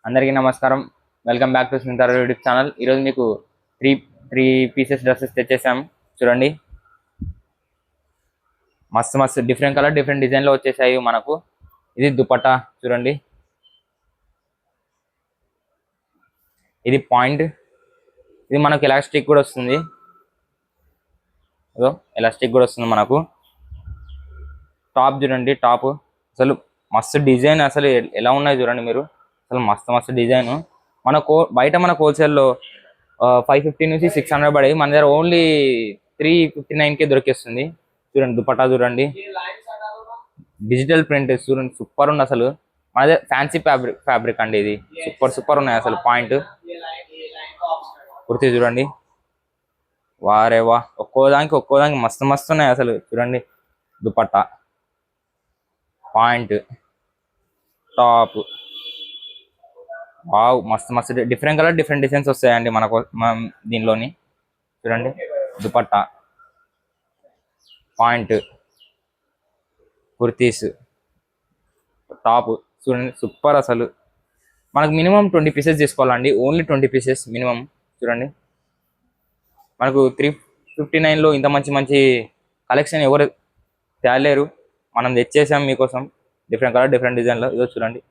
అందరికీ నమస్కారం. Welcome back to స్మితారో యూట్యూబ్ ఛానల్. ఈరోజు మీకు త్రీ త్రీ పీసెస్ డ్రెస్సెస్ తెచ్చేసాం. చూడండి, మస్తు మస్తు డిఫరెంట్ కలర్ డిఫరెంట్ డిజైన్లో వచ్చేసాయి మనకు. ఇది దుపట్టా చూడండి, ఇది పాయింట్, ఇది మనకు ఎలాస్టిక్ కూడా వస్తుంది. ఎలాస్టిక్ కూడా వస్తుంది మనకు. టాప్ చూడండి, టాప్ అసలు మస్తు డిజైన్, అసలు ఎలా ఉన్నాయి చూడండి మీరు. అసలు మస్తు మస్తు డిజైన్. బయట మనకు హోల్సేల్లో 550 నుంచి 600 పడేది, మన దగ్గర ఓన్లీ 359కే దొరికేస్తుంది. చూడండి దుపట్టా చూడండి, డిజిటల్ ప్రింట్ చూడండి, సూపర్ ఉంది అసలు. మన దగ్గర ఫ్యాన్సీ ఫ్యాబ్రిక్ అండి, ఇది సూపర్ ఉన్నాయి అసలు. పాయింట్ కుర్తీ చూడండి, వారే వా, ఒక్కోదానికి మస్తు మస్తు ఉన్నాయి అసలు. చూడండి దుపట్టా, పాయింట్, టాప్, వావ్ మస్తు మస్తు డిఫరెంట్ కలర్ డిఫరెంట్ డిజైన్స్ వస్తాయండి మనకు దీనిలోని. చూడండి దుపట్టా, పాయింట్, కుర్తీస్, టాప్ చూడండి సూపర్ అసలు. మనకు మినిమం 20 పీసెస్ తీసుకోవాలండి, ఓన్లీ 20 పీసెస్ మినిమం. చూడండి మనకు 359లో ఇంత మంచి మంచి కలెక్షన్ ఎవరు తేలేరు, మనం తెచ్చేసాం మీకోసం. డిఫరెంట్ కలర్ డిఫరెంట్ డిజైన్లో. ఇదో చూడండి,